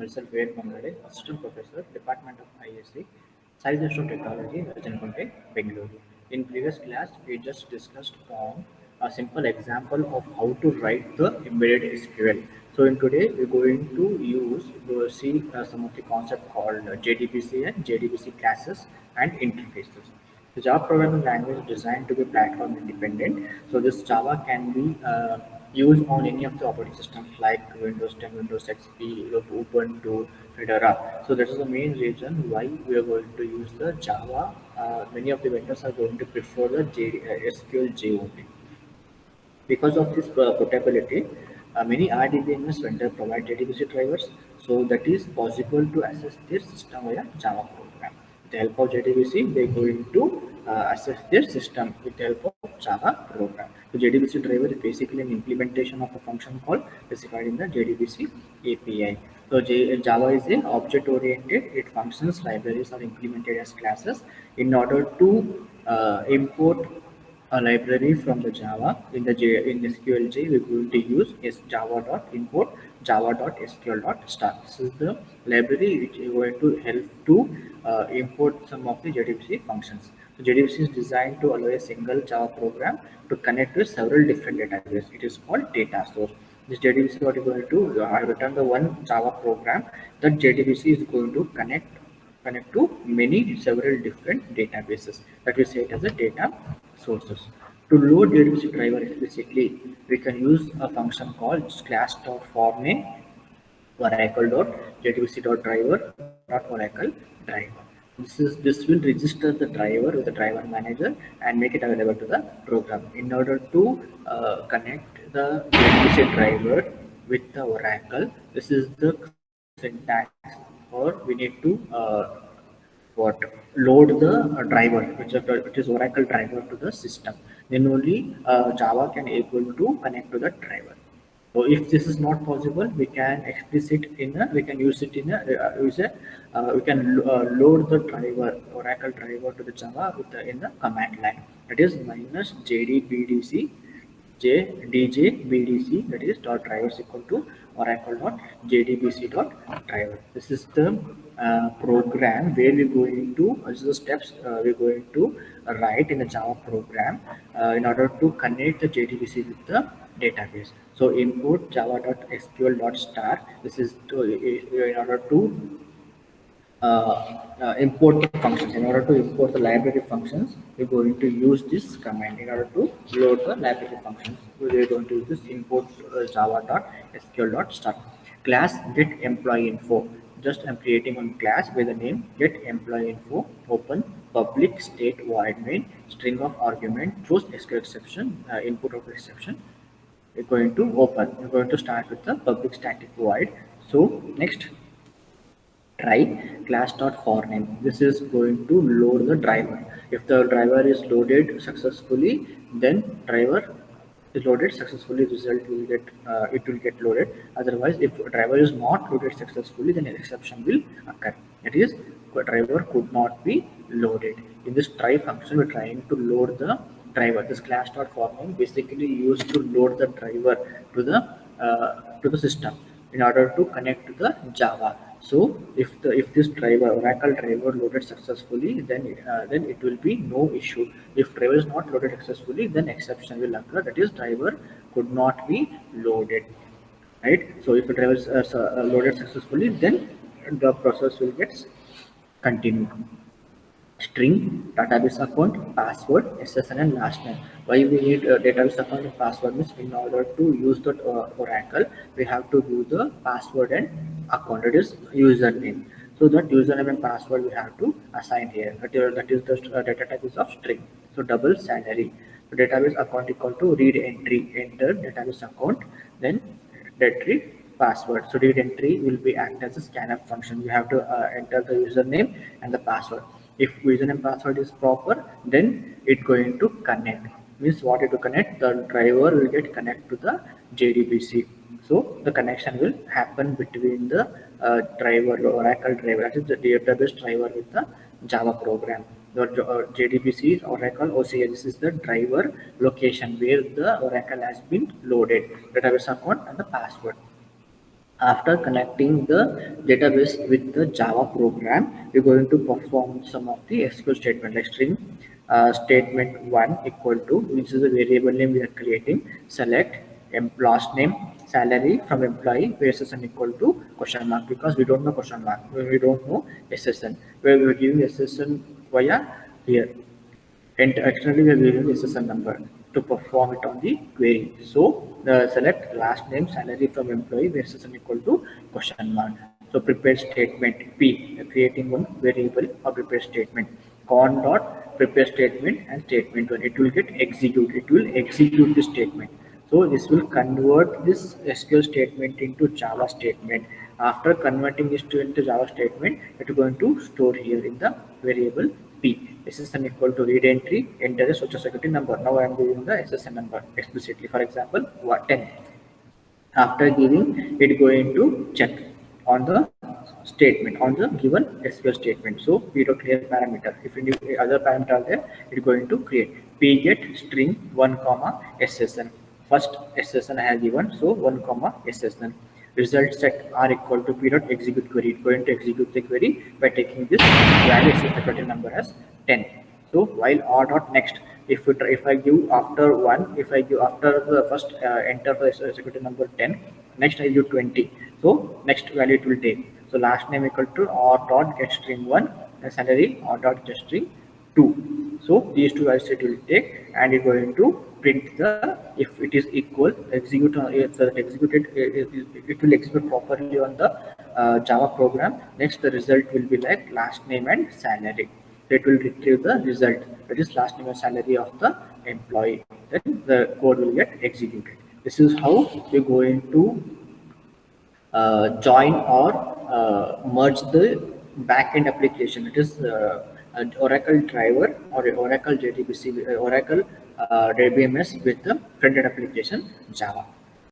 myself Ved Mangale, Assistant Professor, Department of ISC, Science and Technology, Rajankonte, Bengaluru. In previous class, we just discussed on a simple example of how to write the embedded SQL. So in today, we're going to see some of the concepts called JDBC and JDBC classes and interfaces. The Java programming language is designed to be platform independent. So this Java can be used on any of the operating systems like Windows 10, Windows XP, Ubuntu, Fedora. So that is the main reason why we are going to use the Java. Many of the vendors are going to prefer the SQL only. Because of this portability, many RDBMS vendors provide JDBC drivers, so that is possible to access their system via Java program. With the help of JDBC, they are going to access their system with the help of Java program. So JDBC driver is basically an implementation of a function call specified in the JDBC API. So Java is a object-oriented. It functions libraries are implemented as classes in order to import a library from the Java in SQLJ. We're going to use is java.import java.sql.start. This is the library which is going to help to import some of the JDBC functions. So JDBC is designed to allow a single Java program to connect with several different databases. It is called data source. This JDBC, what is going to do? I return the one Java program that JDBC is going to connect to several different databases that we say it as a data sources. To load JDBC driver explicitly, we can use a function called class.forName oracle.jdbc.driver.oracle driver. This will register the driver with the driver manager and make it available to the program. In order to connect the JDBC driver with the Oracle, this is the syntax, or we need to load the driver, which is Oracle driver, to the system. Then only Java can able to connect to the driver. So if this is not possible, we can load the driver, Oracle driver, to the Java in the command line. That is minus JDBDC JDJBDC, that is dot drivers equal to oracle.jdbc.driver. This is the program where we're going to, this is the steps we're going to write in the Java program in order to connect the JDBC with the database. So import java.sql.start. This is in order to import the functions. In order to import the library functions, we're going to use this command. In order to load the library functions, we're going to use this import java.sql.start. Class get employee info. Just I'm creating one class by the name get employee info. Open public state void main string of argument throws SQL exception input of exception. We're going to open. We're going to start with the public static void. So next, try class.forName. This is going to load the driver. If the driver is loaded successfully, then driver is loaded successfully, result will get it will get loaded. Otherwise, if driver is not loaded successfully, then an exception will occur. That is, driver could not be loaded. In this try function, we're trying to load the driver. This class.forName basically used to load the driver to the system in order to connect to the Java. So if this driver, Oracle driver, loaded successfully, then it will be no issue. If driver is not loaded successfully, then exception will occur. That is, driver could not be loaded, right? So if the driver is loaded successfully, then the process will get continued. String, database account, password, SSN, and last name. Why we need database account and password means, in order to use the Oracle, we have to do the password and account. It is username. So that username and password we have to assign here. That is the data type is of string. So double salary. So database account equal to read entry. Enter database account, then retrieve password. So read entry will be act as a scanf function. You have to enter the username and the password. If username password is proper, then it's going to connect. Means what it to connect? The driver will get connect to the JDBC. So the connection will happen between the driver, Oracle driver, that is the database driver, with the Java program. The JDBC Oracle OCA. This is the driver location where the Oracle has been loaded, database account and the password. After connecting the database with the Java program, we're going to perform some of the SQL statement like string statement one equal to, which is the variable name we are creating, select last name salary from employee where SSN equal to question mark, because we don't know question mark, we don't know SSN, where we're giving SSN via here, and externally we are giving the SSN number to perform it on the query. So select last name salary from employee where SSN equal to question mark. So prepare statement P, creating one variable or prepare statement con dot prepare statement and statement one. It will get execute. It will execute the statement. So this will convert this SQL statement into Java statement. After converting this into Java statement, it is going to store here in the variable P. SSN equal to read entry, enter the social security number. Now I am giving the SSN number explicitly. For example, 10. After giving, it going to check on the statement, on the given SQL statement. So we do clear parameter. If any other parameter are there, it's going to create p get string 1 comma SSN. First SSN I have given, so 1 comma SSN. Result set are equal to p dot execute query. It's going to execute the query by taking this value security number as 10. So while r dot next, if I give after one, if I give after the first enter the security number 10, next I give 20. So next value it will take. So last name equal to r dot get string one, and salary r dot get string 2. So these two values it will take, and it's going to print the, if it is equal, execute if executed, it will execute properly on the Java program. Next the result will be like last name and salary. It will retrieve the result, that is last name and salary of the employee. Then the code will get executed. This is how we're going to join or merge the backend application. It is an Oracle driver or Oracle JDBC, Oracle DBMS with the front-end application Java.